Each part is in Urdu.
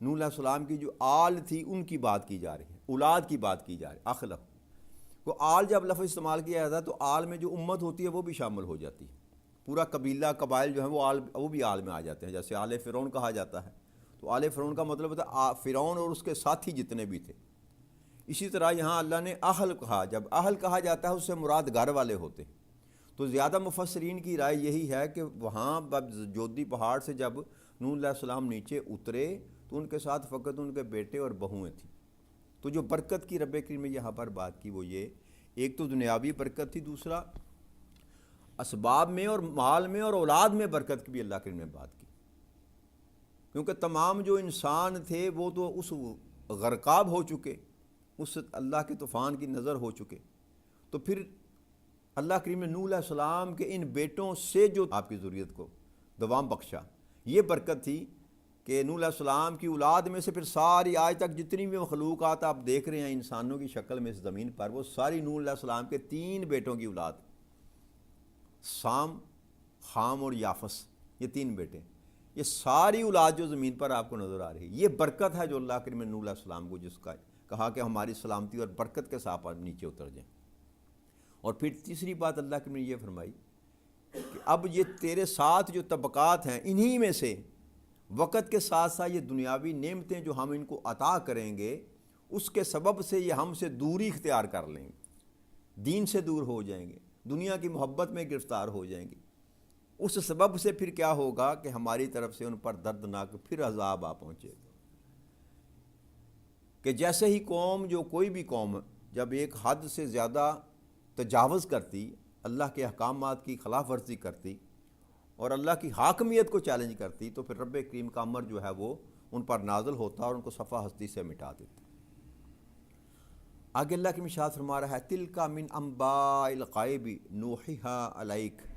نوح علیہ السلام کی جو آل تھی ان کی بات کی جا رہی ہے، اولاد کی بات کی جا رہی ہے. اخلق کو آل جب لفظ استعمال کیا جاتا ہے تو آل میں جو امت ہوتی ہے وہ بھی شامل ہو جاتی ہے. پورا قبیلہ قبائل جو ہیں وہ بھی آل میں آ جاتے ہیں. جیسے آل فرعون کہا جاتا ہے تو آل فرعون کا مطلب ہوتا ہے فرعون اور اس کے ساتھی جتنے بھی تھے. اسی طرح یہاں اللہ نے اہل کہا. جب اہل کہا جاتا ہے اس سے مراد گھر والے ہوتے ہیں. تو زیادہ مفسرین کی رائے یہی ہے کہ وہاں جودی پہاڑ سے جب نوح علیہ السلام نیچے اترے تو ان کے ساتھ فقط ان کے بیٹے اور بہویں تھیں. تو جو برکت کی رب کریم نے یہاں پر بات کی وہ یہ ایک تو دنیاوی برکت تھی، دوسرا اسباب میں اور مال میں اور اولاد میں برکت کی بھی اللہ کریم نے بات کی. کیونکہ تمام جو انسان تھے وہ تو اس غرقاب ہو چکے، اس اللہ کے طوفان کی نظر ہو چکے. تو پھر اللہ کریم نے نوح علیہ السلام کے ان بیٹوں سے جو آپ کی ذریت کو دوام بخشا، یہ برکت تھی کہ نوح علیہ السلام کی اولاد میں سے پھر ساری آج تک جتنی بھی مخلوقات آپ دیکھ رہے ہیں انسانوں کی شکل میں اس زمین پر، وہ ساری نوح علیہ السلام کے 3 بیٹوں کی اولاد، سام، خام اور یافس، یہ 3 بیٹے، یہ ساری اولاد جو زمین پر آپ کو نظر آ رہی ہے، یہ برکت ہے جو اللہ کریم نے نوح علیہ السلام کو جس کا کہا کہ ہماری سلامتی اور برکت کے ساتھ آپ نیچے اتر جائیں. اور پھر تیسری بات اللہ کریم نے یہ فرمائی کہ اب یہ تیرے ساتھ جو طبقات ہیں انہی میں سے وقت کے ساتھ ساتھ یہ دنیاوی نعمتیں جو ہم ان کو عطا کریں گے اس کے سبب سے یہ ہم سے دوری اختیار کر لیں گے، دین سے دور ہو جائیں گے، دنیا کی محبت میں گرفتار ہو جائیں گے. اس سبب سے پھر کیا ہوگا کہ ہماری طرف سے ان پر دردناک پھر عذاب آ پہنچے گا. کہ جیسے ہی قوم جو کوئی بھی قوم جب ایک حد سے زیادہ تجاوز کرتی، اللہ کے احکامات کی خلاف ورزی کرتی اور اللہ کی حاکمیت کو چیلنج کرتی، تو پھر رب کریم کا امر جو ہے وہ ان پر نازل ہوتا اور ان کو صفحہ ہستی سے مٹا دیتا. آگے اللہ کی ارشاد فرما رہا ہے تِلْکَ مِنْ أَنْبَاءِ الْغَیْبِ نُوحِیہَا عَلَیْکَ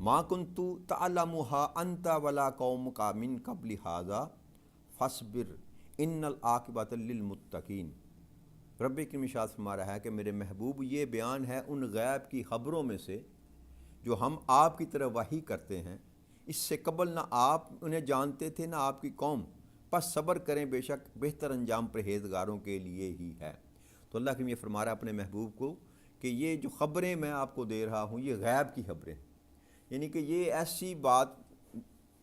مَا کُنْتُ تَعْلَمُهَا أَنْتَ وَلَا قَوْمُکَ مِنْ قَبْلِ هَٰذَا فَاصْبِرْ إِنَّ الْعَاقِبَةَ لِلْمُتَّقِینَ. رب کی ارشاد فرما رہا ہے کہ میرے محبوب یہ بیان ہے ان غیب کی خبروں میں سے جو ہم آپ کی طرف وحی کرتے ہیں. اس سے قبل نہ آپ انہیں جانتے تھے نہ آپ کی قوم، پس صبر کریں، بے شک بہتر انجام پرہیزگاروں کے لیے ہی ہے. تو اللہ کی یہ فرما رہا ہے اپنے محبوب کو کہ یہ جو خبریں میں آپ کو دے رہا ہوں یہ غیب کی خبریں، یعنی کہ یہ ایسی بات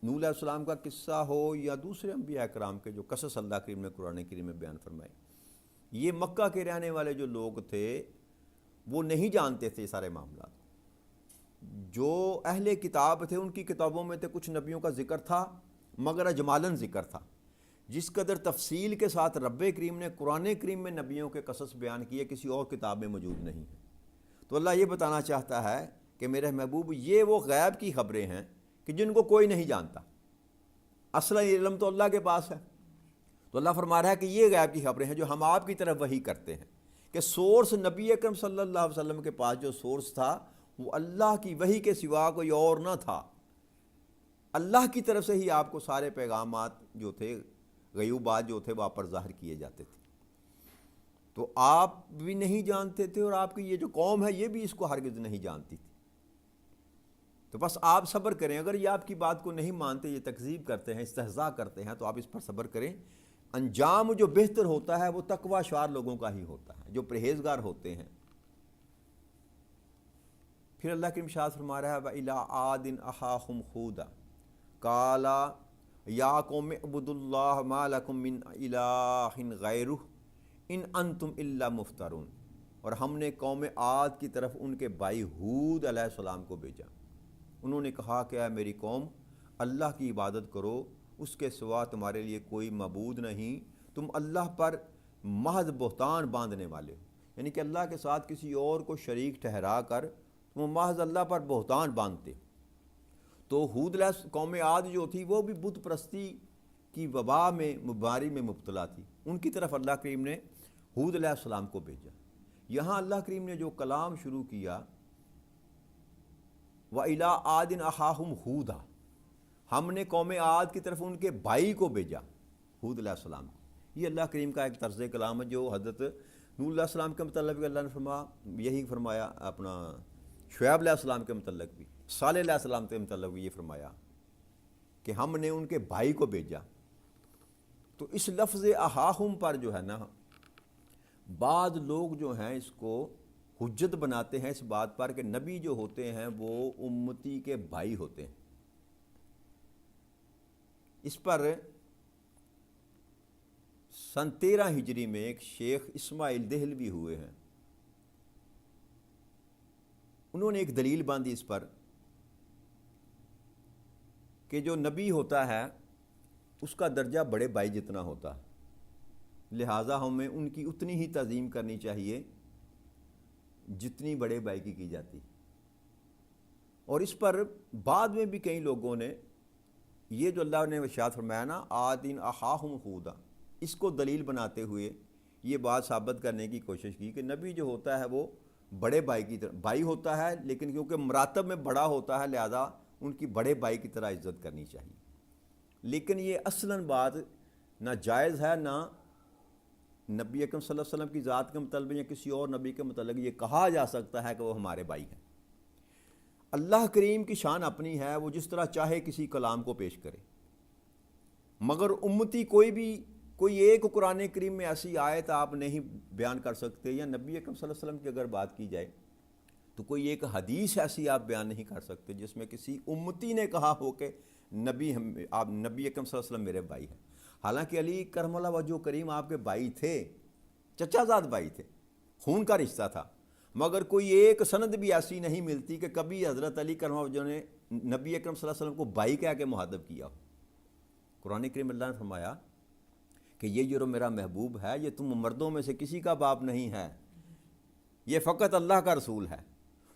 نوح علیہ السلام کا قصہ ہو یا دوسرے انبیاء کرام کے جو قصص اللہ کریم نے قرآن کریم میں بیان فرمائے، یہ مکہ کے رہنے والے جو لوگ تھے وہ نہیں جانتے تھے یہ سارے معاملات. جو اہل کتاب تھے ان کی کتابوں میں تھے کچھ نبیوں کا ذکر تھا مگر اجمالاً ذکر تھا. جس قدر تفصیل کے ساتھ رب کریم نے قرآن کریم میں نبیوں کے قصص بیان کیے کسی اور کتاب میں موجود نہیں ہے. تو اللہ یہ بتانا چاہتا ہے کہ میرے محبوب یہ وہ غیب کی خبریں ہیں کہ جن کو کوئی نہیں جانتا. اصل علم تو اللہ کے پاس ہے. تو اللہ فرما رہا ہے کہ یہ غیب کی خبریں ہیں جو ہم آپ کی طرف وحی کرتے ہیں. کہ سورس نبی اکرم صلی اللہ علیہ وسلم کے پاس جو سورس تھا وہ اللہ کی وحی کے سوا کوئی اور نہ تھا. اللہ کی طرف سے ہی آپ کو سارے پیغامات جو تھے، غیوبات جو تھے، وہاں پر ظاہر کیے جاتے تھے. تو آپ بھی نہیں جانتے تھے اور آپ کی یہ جو قوم ہے یہ بھی اس کو ہرگز نہیں جانتی تھی. تو بس آپ صبر کریں. اگر یہ آپ کی بات کو نہیں مانتے، یہ تکذیب کرتے ہیں، استہزاء کرتے ہیں، تو آپ اس پر صبر کریں. انجام جو بہتر ہوتا ہے وہ تقوی شعار لوگوں کا ہی ہوتا ہے جو پرہیزگار ہوتے ہیں. پھر اللہ کی ارشاد فرما رہا ہے وَإِلَىٰ عَادٍ أَخَاهُمْ هُودًا قَالَ يَا قَوْمِ اعْبُدُوا اللَّهَ مَا لَكُم مِّنْ إِلَٰهٍ غَيْرُهُ إِنْ أَنْتُمْ إِلَّا مُفْتَرُونَ. اور ہم نے قوم عاد کی طرف ان کے بھائی ہود علیہ السلام کو بھیجا. انہوں نے کہا کہ اے میری قوم اللہ کی عبادت کرو، اس کے سوا تمہارے لیے کوئی معبود نہیں، تم اللہ پر محض بہتان باندھنے والے ہو. یعنی کہ اللہ کے ساتھ کسی اور کو شریک ٹھہرا کر تم محض اللہ پر بہتان باندھتے. تو ہود علیہ قوم عاد جو تھی وہ بھی بت پرستی کی وبا میں مباری میں مبتلا تھی. ان کی طرف اللہ کریم نے ہود علیہ السلام کو بھیجا. یہاں اللہ کریم نے جو کلام شروع کیا وَإِلَىٰ عَادٍ أَخَاهُمْ هُودًا، ہم نے قوم عاد کی طرف ان کے بھائی کو بھیجا ہود علیہ السلام کو. یہ اللہ کریم کا ایک طرز کلام ہے جو حضرت نوح علیہ السلام کے متعلق اللہ نے یہی فرمایا، اپنا شعیب علیہ السلام کے متعلق بھی، صالح علیہ السلام کے متعلق بھی یہ فرمایا کہ ہم نے ان کے بھائی کو بھیجا. تو اس لفظ احاہم پر جو ہے نا بعض لوگ جو ہیں اس کو حجت بناتے ہیں اس بات پر کہ نبی جو ہوتے ہیں وہ امتی کے بھائی ہوتے ہیں۔ اس پر سن 13 ہجری میں ایک شیخ اسماعیل دہلوی ہوئے ہیں، انہوں نے ایک دلیل باندھی اس پر کہ جو نبی ہوتا ہے اس کا درجہ بڑے بھائی جتنا ہوتا ہے، لہٰذا ہمیں ان کی اتنی ہی تعظیم کرنی چاہیے جتنی بڑے بھائی کی جاتی۔ اور اس پر بعد میں بھی کئی لوگوں نے یہ جو اللہ نے ارشاد فرمایا نا آدین اخاہم خودا، اس کو دلیل بناتے ہوئے یہ بات ثابت کرنے کی کوشش کی کہ نبی جو ہوتا ہے وہ بڑے بھائی کی طرح بھائی ہوتا ہے، لیکن کیونکہ مراتب میں بڑا ہوتا ہے لہذا ان کی بڑے بھائی کی طرح عزت کرنی چاہیے۔ لیکن یہ اصلاً بات نہ جائز ہے، نہ نبی اکرم صلی اللہ علیہ وسلم کی ذات کے متعلق یا کسی اور نبی کے متعلق یہ کہا جا سکتا ہے کہ وہ ہمارے بھائی ہیں۔ اللہ کریم کی شان اپنی ہے، وہ جس طرح چاہے کسی کلام کو پیش کرے، مگر امتی کوئی ایک قرآن کریم میں ایسی آیت آپ نہیں بیان کر سکتے، یا نبی اکرم صلی اللہ علیہ وسلم کی اگر بات کی جائے تو کوئی ایک حدیث ایسی آپ بیان نہیں کر سکتے جس میں کسی امتی نے کہا ہو کہ نبی اکرم صلی اللہ علیہ وسلم میرے بھائی ہیں۔ حالانکہ علی کرم اللہ وجہ کریم آپ کے بھائی تھے، چچا زاد بھائی تھے، خون کا رشتہ تھا، مگر کوئی ایک سند بھی ایسی نہیں ملتی کہ کبھی حضرت علی کرم اللہ وجہ نے نبی اکرم صلی اللہ علیہ وسلم کو بھائی کہہ کے مخاطب کیا ہو۔ قرآن کریم اللہ نے فرمایا کہ یہ جو میرا محبوب ہے یہ تم مردوں میں سے کسی کا باپ نہیں ہے، یہ فقط اللہ کا رسول ہے۔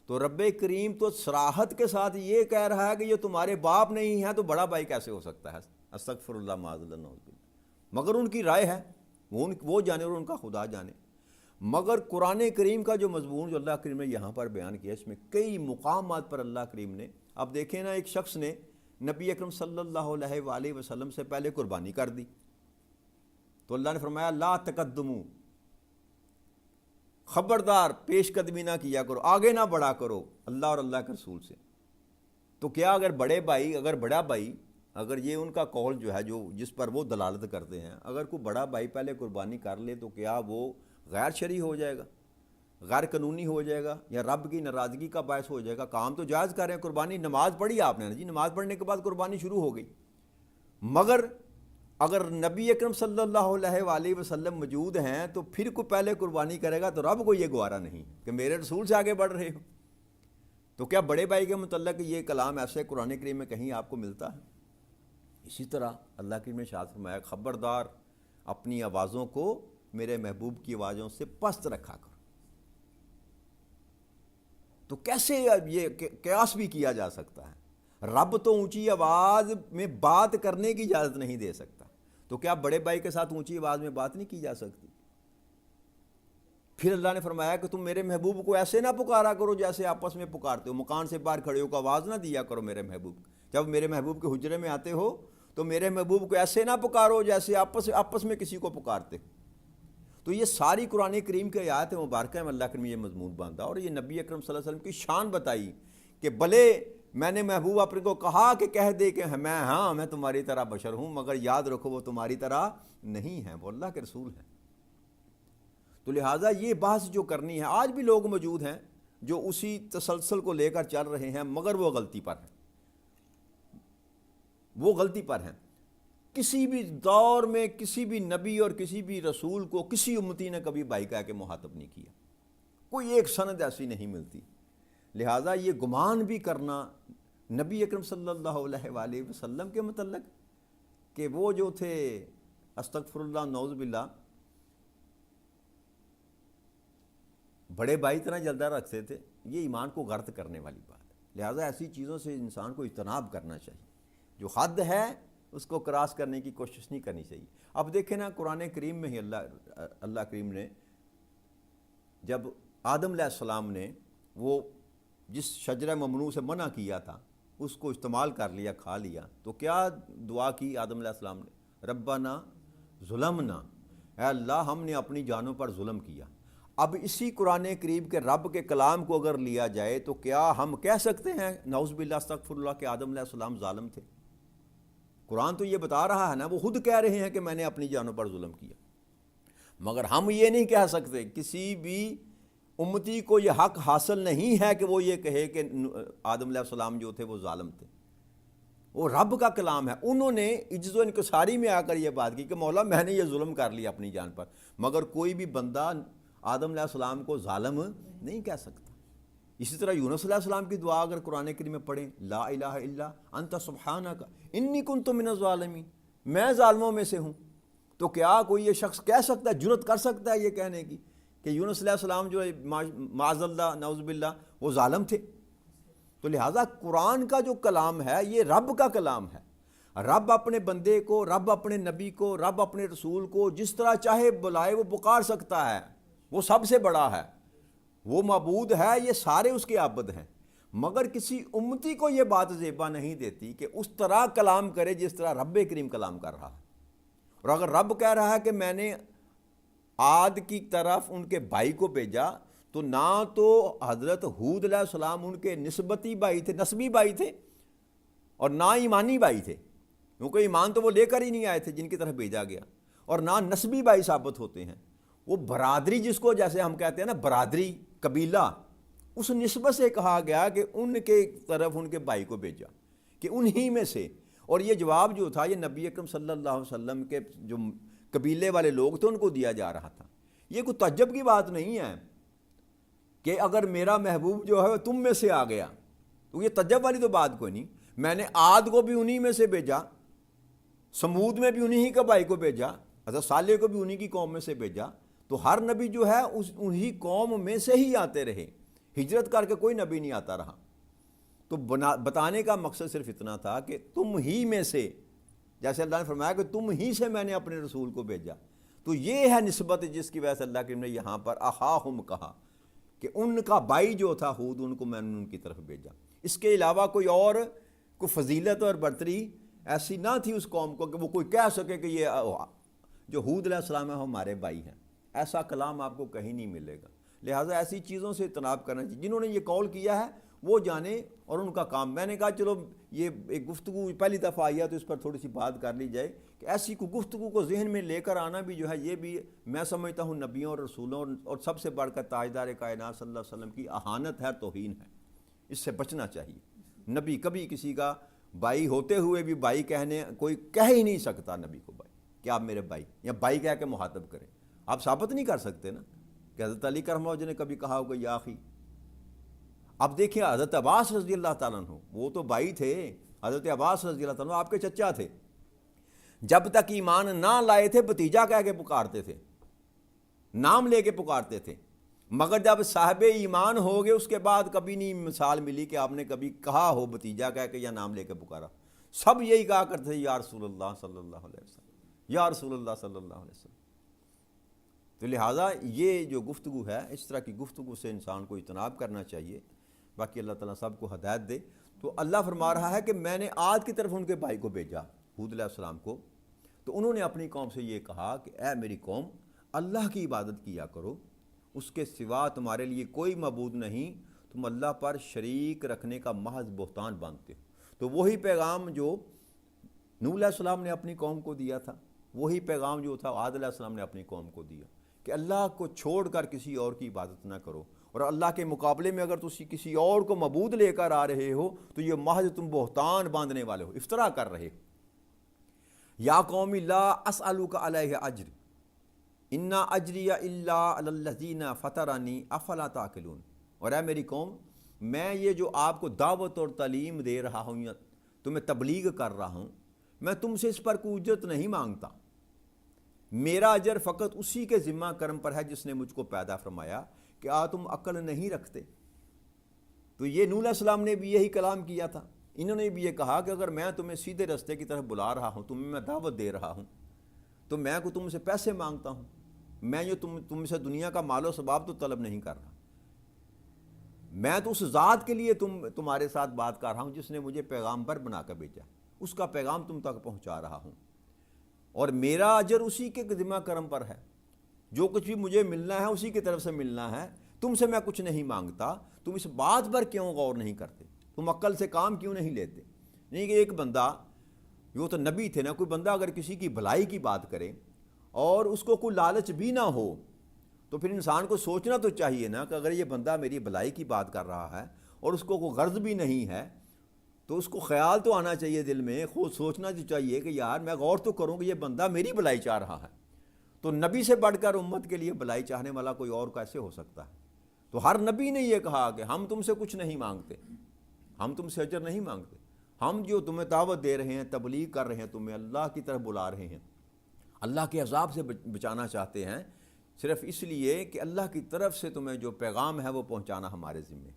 تو رب کریم تو صراحت کے ساتھ یہ کہہ رہا ہے کہ یہ تمہارے باپ نہیں ہیں، تو بڑا بھائی کیسے ہو سکتا ہے؟ استغفر اللہ معاذ اللہ نعوذ باللہ۔ مگر ان کی رائے ہے، وہ جانے اور ان کا خدا جانے۔ مگر قرآن کریم کا جو مضمون جو اللہ کریم نے یہاں پر بیان کیا، اس میں کئی مقامات پر اللہ کریم نے، اب دیکھیں نا، ایک شخص نے نبی اکرم صلی اللہ علیہ وآلہ وسلم سے پہلے قربانی کر دی، تو اللہ نے فرمایا لا تقدمو، خبردار پیش قدمی نہ کیا کرو، آگے نہ بڑھا کرو اللہ اور اللہ کے رسول سے۔ تو کیا اگر بڑا بھائی اگر یہ ان کا قول جو ہے جس پر وہ دلالت کرتے ہیں، اگر کوئی بڑا بھائی پہلے قربانی کر لے تو کیا وہ غیر شرعی ہو جائے گا، غیر قانونی ہو جائے گا، یا رب کی ناراضگی کا باعث ہو جائے گا؟ کام تو جائز کر رہے ہیں، قربانی نماز پڑھی آپ نے جی، نماز پڑھنے کے بعد قربانی شروع ہو گئی، مگر اگر نبی اکرم صلی اللہ علیہ وآلہ وسلم موجود ہیں تو پھر کوئی پہلے قربانی کرے گا تو رب کو یہ گوارا نہیں کہ میرے رسول سے آگے بڑھ رہے ہو۔ تو کیا بڑے بھائی کے متعلق یہ کلام ایسے قرآن کریم میں کہیں آپ کو ملتا ہے؟ اسی طرح اللہ کریم نے ارشاد فرمایا خبردار اپنی آوازوں کو میرے محبوب کی آوازوں سے پست رکھا کرو۔ تو کیسے یہ قیاس بھی کیا جا سکتا ہے؟ رب تو اونچی آواز میں بات کرنے کی اجازت نہیں دے سکتا، تو کیا بڑے بھائی کے ساتھ اونچی آواز میں بات نہیں کی جا سکتی؟ پھر اللہ نے فرمایا کہ تم میرے محبوب کو ایسے نہ پکارا کرو جیسے آپس میں پکارتے ہو، مکان سے باہر کھڑے ہو کو آواز نہ دیا کرو میرے محبوب، جب میرے محبوب کے حجرے میں آتے ہو تو میرے محبوب کو ایسے نہ پکارو جیسے آپس میں کسی کو پکارتے ہو۔ تو یہ ساری قرآن کریم کی آیات مبارکہ میں اللہ کریم یہ مضمون باندھا، اور یہ نبی اکرم صلی اللہ علیہ وسلم کی شان بتائی کہ بھلے میں نے محبوب اپنے کو کہا کہ کہہ دے کہ میں تمہاری طرح بشر ہوں، مگر یاد رکھو وہ تمہاری طرح نہیں ہیں، وہ اللہ کے رسول ہیں۔ تو لہٰذا یہ بحث جو کرنی ہے، آج بھی لوگ موجود ہیں جو اسی تسلسل کو لے کر چل رہے ہیں، مگر وہ غلطی پر ہیں۔ کسی بھی دور میں کسی بھی نبی اور کسی بھی رسول کو کسی امتی نے کبھی بھائی کہہ کے مخاطب نہیں کیا، کوئی ایک سند ایسی نہیں ملتی۔ لہٰذا یہ گمان بھی کرنا نبی اکرم صلی اللہ علیہ وآلہ وسلم کے متعلق کہ وہ جو تھے استغفر اللہ نعوذ باللہ بڑے بھائی طرح جلدہ رکھتے تھے، یہ ایمان کو غلط کرنے والی بات ہے۔ لہٰذا ایسی چیزوں سے انسان کو اجتناب کرنا چاہیے، جو حد ہے اس کو کراس کرنے کی کوشش نہیں کرنی چاہیے۔ اب دیکھیں نا قرآن کریم میں ہی اللہ کریم نے جب آدم علیہ السلام نے وہ جس شجرہ ممنوع سے منع کیا تھا اس کو استعمال کر لیا، کھا لیا، تو کیا دعا کی آدم علیہ السلام نے؟ ربنا ظلمنا، اے اللہ ہم نے اپنی جانوں پر ظلم کیا۔ اب اسی قرآن کریم کے رب کے کلام کو اگر لیا جائے تو کیا ہم کہہ سکتے ہیں نعوذ باللہ استغفر اللہ کہ آدم علیہ السلام ظالم تھے؟ قرآن تو یہ بتا رہا ہے نا، وہ خود کہہ رہے ہیں کہ میں نے اپنی جانوں پر ظلم کیا، مگر ہم یہ نہیں کہہ سکتے، کسی بھی امتی کو یہ حق حاصل نہیں ہے کہ وہ یہ کہے کہ آدم علیہ السلام جو تھے وہ ظالم تھے، وہ رب کا کلام ہے۔ انہوں نے عجز و انکساری میں آ کر یہ بات کی کہ مولا میں نے یہ ظلم کر لیا اپنی جان پر، مگر کوئی بھی بندہ آدم علیہ السلام کو ظالم نہیں کہہ سکتا۔ اسی طرح یونس علیہ السلام کی دعا اگر قرآن کریم میں پڑھیں، لا الہ الا انت سبحانک انی کنت من الظالمین، میں ظالموں میں سے ہوں، تو کیا کوئی یہ شخص کہہ سکتا ہے، جرت کر سکتا ہے یہ کہنے کی کہ یونس علیہ السلام جو معاذ اللہ نعوذ باللہ وہ ظالم تھے؟ تو لہٰذا قرآن کا جو کلام ہے یہ رب کا کلام ہے۔ رب اپنے بندے کو، رب اپنے نبی کو، رب اپنے رسول کو جس طرح چاہے بلائے، وہ پکار سکتا ہے، وہ سب سے بڑا ہے، وہ معبود ہے، یہ سارے اس کے عابد ہیں، مگر کسی امتی کو یہ بات زیبا نہیں دیتی کہ اس طرح کلام کرے جس طرح رب کریم کلام کر رہا ہے۔ اور اگر رب کہہ رہا ہے کہ میں نے عاد کی طرف ان کے بھائی کو بھیجا، تو نہ تو حضرت ہود علیہ السلام ان کے نسبتی بھائی تھے، نسبی بھائی تھے، اور نہ ایمانی بھائی تھے، کیونکہ ایمان تو وہ لے کر ہی نہیں آئے تھے جن کی طرف بھیجا گیا، اور نہ نسبی بھائی ثابت ہوتے ہیں۔ وہ برادری، جس کو جیسے ہم کہتے ہیں نا برادری، قبیلہ، اس نسبت سے کہا گیا کہ ان کے طرف ان کے بھائی کو بھیجا، کہ انہی میں سے۔ اور یہ جواب جو تھا یہ نبی اکرم صلی اللہ علیہ وسلم کے جو قبیلے والے لوگ تھے ان کو دیا جا رہا تھا۔ یہ کوئی تعجب کی بات نہیں ہے کہ اگر میرا محبوب جو ہے تم میں سے آ گیا، تو یہ تعجب والی تو بات کوئی نہیں۔ میں نے عاد کو بھی انہی میں سے بھیجا، سمود میں بھی انہی کے بھائی کو بھیجا، حضرت صالح کو بھی انہی کی قوم میں سے بھیجا، تو ہر نبی جو ہے انہی قوم میں سے ہی آتے رہے، ہجرت کر کے کوئی نبی نہیں آتا رہا۔ تو بتانے کا مقصد صرف اتنا تھا کہ تم ہی میں سے، جیسے اللہ نے فرمایا کہ تم ہی سے میں نے اپنے رسول کو بھیجا، تو یہ ہے نسبت جس کی وجہ سے اللہ کریم نے یہاں پر اخاہم کہا کہ ان کا بھائی جو تھا ہود، ان کو میں نے ان کی طرف بھیجا۔ اس کے علاوہ کوئی اور کوئی فضیلت اور برتری ایسی نہ تھی اس قوم کو کہ وہ کوئی کہہ سکے کہ یہ جو ہود علیہ السلام ہے ہمارے بھائی ہیں، ایسا کلام آپ کو کہیں نہیں ملے گا۔ لہٰذا ایسی چیزوں سے اجتناب کرنا چاہیے۔ جنہوں نے یہ قول کیا ہے وہ جانے اور ان کا کام۔ میں نے کہا چلو یہ ایک گفتگو پہلی دفعہ آئی ہے تو اس پر تھوڑی سی بات کر لی جائے کہ ایسی کوئی گفتگو کو ذہن میں لے کر آنا بھی جو ہے یہ بھی میں سمجھتا ہوں نبیوں اور رسولوں اور سب سے بڑھ کر تاجدار کائنات صلی اللہ علیہ وسلم کی اہانت ہے، توہین ہے، اس سے بچنا چاہیے۔ نبی کبھی کسی کا بھائی ہوتے ہوئے بھی بھائی کہنے، کوئی کہہ ہی نہیں سکتا نبی کو بھائی کہ آپ میرے بھائی، یا بھائی کہہ کے مخاطب کریں۔ آپ ثابت نہیں کر سکتے نا کہ حضرت علی کرم اللہ نے کبھی کہا ہوگا یا اخی۔ اب دیکھیں حضرت عباس رضی اللہ تعالیٰ عنہ، وہ تو بھائی تھے، حضرت عباس رضی اللہ تعالیٰ عنہ آپ کے چچا تھے، جب تک ایمان نہ لائے تھے بھتیجا کہہ کے پکارتے تھے، نام لے کے پکارتے تھے، مگر جب صاحب ایمان ہو گئے اس کے بعد کبھی نہیں مثال ملی کہ آپ نے کبھی کہا ہو بھتیجا کہہ کے یا نام لے کے پکارا۔ سب یہی کہا کرتے تھے یا رسول اللہ صلی اللہ علیہ وسلم، یا رسول اللہ صلی اللہ علیہ وسلم۔ تو لہٰذا یہ جو گفتگو ہے، اس طرح کی گفتگو سے انسان کو اجتناب کرنا چاہیے۔ باقی اللہ تعالیٰ سب کو ہدایت دے۔ تو اللہ فرما رہا ہے کہ میں نے عاد کی طرف ان کے بھائی کو بھیجا، ہود علیہ السلام کو، تو انہوں نے اپنی قوم سے یہ کہا کہ اے میری قوم، اللہ کی عبادت کیا کرو، اس کے سوا تمہارے لیے کوئی معبود نہیں، تم اللہ پر شریک رکھنے کا محض بہتان باندھتے ہو۔ تو وہی پیغام جو نوح علیہ السلام نے اپنی قوم کو دیا تھا، وہی پیغام جو تھا عاد علیہ السلام نے اپنی قوم کو دیا کہ اللہ کو چھوڑ کر کسی اور کی عبادت نہ کرو، اور اللہ کے مقابلے میں اگر تم کسی اور کو معبود لے کر آ رہے ہو تو یہ محض تم بہتان باندھنے والے ہو، افترا کر رہے ہو۔ یا قوم لا اسألک علیہ اجر ان اجری الا علی الذین فطرنی افلا تعقلون۔ اور اے میری قوم، میں یہ جو آپ کو دعوت اور تعلیم دے رہا ہوں یا تمہیں تبلیغ کر رہا ہوں، میں تم سے اس پر کوئی اجرت نہیں مانگتا، میرا اجر فقط اسی کے ذمہ کرم پر ہے جس نے مجھ کو پیدا فرمایا۔ کیا تم عقل نہیں رکھتے؟ تو یہ نوح علیہ السلام نے بھی یہی کلام کیا تھا، انہوں نے بھی یہ کہا کہ اگر میں تمہیں سیدھے راستے کی طرف بلا رہا ہوں، تمہیں میں دعوت دے رہا ہوں، تو میں کو تم سے پیسے مانگتا ہوں؟ میں یہ تم سے دنیا کا مال و ثواب تو طلب نہیں کر رہا، میں تو اس ذات کے لیے تمہارے ساتھ بات کر رہا ہوں جس نے مجھے پیغامبر بنا کر بھیجا، اس کا پیغام تم تک پہنچا رہا ہوں، اور میرا اجر اسی کے ذمہ کرم پر ہے، جو کچھ بھی مجھے ملنا ہے اسی کی طرف سے ملنا ہے، تم سے میں کچھ نہیں مانگتا۔ تم اس بات پر کیوں غور نہیں کرتے؟ تم عقل سے کام کیوں نہیں لیتے؟ نہیں کہ ایک بندہ وہ تو نبی تھے نا. کوئی بندہ اگر کسی کی بھلائی کی بات کرے اور اس کو کوئی لالچ بھی نہ ہو تو پھر انسان کو سوچنا تو چاہیے نا کہ اگر یہ بندہ میری بھلائی کی بات کر رہا ہے اور اس کو کوئی غرض بھی نہیں ہے تو اس کو خیال تو آنا چاہیے دل میں, خود سوچنا تو چاہیے کہ یار میں غور تو کروں کہ یہ بندہ میری بھلائی چاہ رہا ہے. تو نبی سے بڑھ کر امت کے لیے بھلائی چاہنے والا کوئی اور کیسے ہو سکتا ہے؟ تو ہر نبی نے یہ کہا کہ ہم تم سے کچھ نہیں مانگتے, ہم تم سے اجر نہیں مانگتے, ہم جو تمہیں دعوت دے رہے ہیں, تبلیغ کر رہے ہیں, تمہیں اللہ کی طرف بلا رہے ہیں, اللہ کے عذاب سے بچانا چاہتے ہیں, صرف اس لیے کہ اللہ کی طرف سے تمہیں جو پیغام ہے وہ پہنچانا ہمارے ذمے.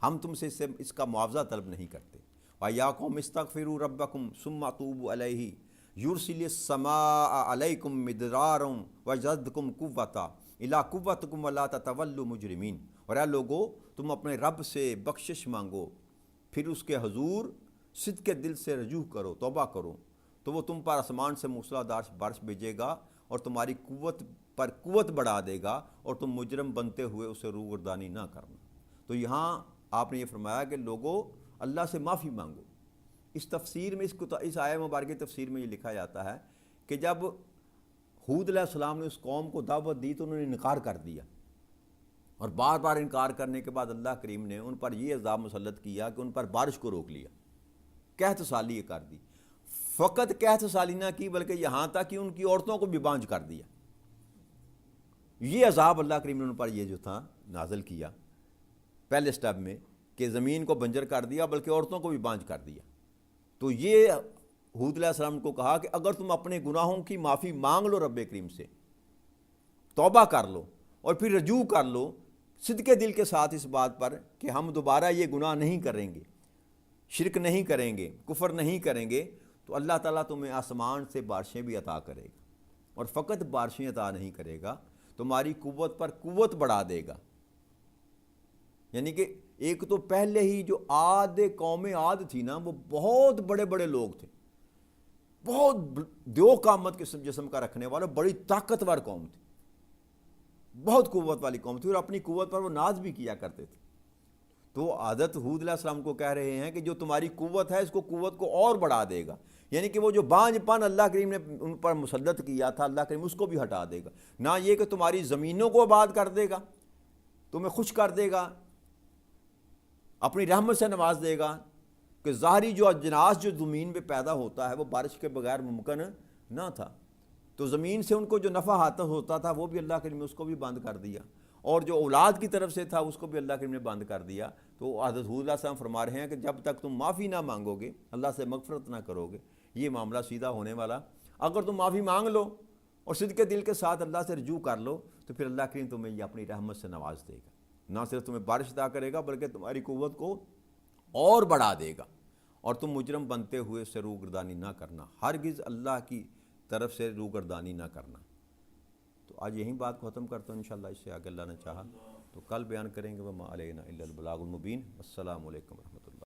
ہم تم سے اس کا معاوضہ طلب نہیں کرتے. وَيَا قَوْمِ اسْتَغْفِرُوا رَبَّكُمْ ثُمَّ تُوبُوا إِلَيْهِ يُرْسِلِ السَّمَاءَ عَلَيْكُمْ مِدْرَارًا وَيَزِدْكُمْ قُوَّةً إِلَىٰ قُوَّتِكُمْ وَلَا تَتَوَلُّوا مُجْرِمِينَ. اور اے لوگو تم اپنے رب سے بخشش مانگو, پھر اس کے حضور صدق کے دل سے رجوع کرو, توبہ کرو, تو وہ تم پر آسمان سے موسلادھار بارش بھیجے گا اور تمہاری قوت پر قوت بڑھا دے گا اور تم مجرم بنتے ہوئے اسے روگردانی نہ کرنا. تو یہاں آپ نے یہ فرمایا کہ لوگوں اللہ سے معافی مانگو. اس تفسیر میں اس آیہ مبارک کی تفسیر میں یہ لکھا جاتا ہے کہ جب ہود علیہ السلام نے اس قوم کو دعوت دی تو انہوں نے انکار کر دیا, اور بار بار انکار کرنے کے بعد اللہ کریم نے ان پر یہ عذاب مسلط کیا کہ ان پر بارش کو روک لیا, قحط سالی یہ کر دی. فقط قحط سالی نہ کی بلکہ یہاں تک کہ ان کی عورتوں کو بھی بانجھ کر دیا. یہ عذاب اللہ کریم نے ان پر یہ جو تھا نازل کیا پہلے سٹیپ میں کہ زمین کو بنجر کر دیا بلکہ عورتوں کو بھی بانجھ کر دیا. تو یہ ہود علیہ السلام کو کہا کہ اگر تم اپنے گناہوں کی معافی مانگ لو رب کریم سے, توبہ کر لو اور پھر رجوع کر لو صدق دل کے ساتھ اس بات پر کہ ہم دوبارہ یہ گناہ نہیں کریں گے, شرک نہیں کریں گے, کفر نہیں کریں گے, تو اللہ تعالیٰ تمہیں آسمان سے بارشیں بھی عطا کرے گا. اور فقط بارشیں عطا نہیں کرے گا, تمہاری قوت پر قوت بڑھا دے گا. یعنی کہ ایک تو پہلے ہی جو قوم عاد تھی نا, وہ بہت بڑے بڑے لوگ تھے, بہت دیو قامت کے جسم کا رکھنے والا, بڑی طاقتور قوم تھی, بہت قوت والی قوم تھی, اور اپنی قوت پر وہ ناز بھی کیا کرتے تھے. تو عادت ہود علیہ السلام کو کہہ رہے ہیں کہ جو تمہاری قوت ہے اس کو قوت کو اور بڑھا دے گا. یعنی کہ وہ جو بانجھ پن اللہ کریم نے ان پر مسلط کیا تھا, اللہ کریم اس کو بھی ہٹا دے گا. نہ یہ کہ تمہاری زمینوں کو آباد کر دے گا, تمہیں خوش کر دے گا, اپنی رحمت سے نواز دے گا, کہ ظاہری جو اجناس جو زمین پہ پیدا ہوتا ہے وہ بارش کے بغیر ممکن نہ تھا. تو زمین سے ان کو جو نفع حاصل ہوتا تھا وہ بھی اللہ کریم نے اس کو بھی بند کر دیا, اور جو اولاد کی طرف سے تھا اس کو بھی اللہ کریم نے بند کر دیا. تو حضرت ہود علیہ السلام فرما رہے ہیں کہ جب تک تم معافی نہ مانگو گے, اللہ سے مغفرت نہ کرو گے, یہ معاملہ سیدھا ہونے والا. اگر تم معافی مانگ لو اور صدق کے دل کے ساتھ اللہ سے رجوع کر لو تو پھر اللہ کریم تمہیں یہ اپنی رحمت سے نواز دے گا. نہ صرف تمہیں بارش عطا کرے گا بلکہ تمہاری قوت کو اور بڑھا دے گا, اور تم مجرم بنتے ہوئے اس سے روگردانی نہ کرنا, ہرگز اللہ کی طرف سے روگردانی نہ کرنا. تو آج یہیں بات کو ختم کرتا ہوں, انشاءاللہ اس سے آگے اللہ نے چاہا تو کل بیان کریں گے. وما علینا الا البلاغ المبین. السلام علیکم ورحمۃ اللہ.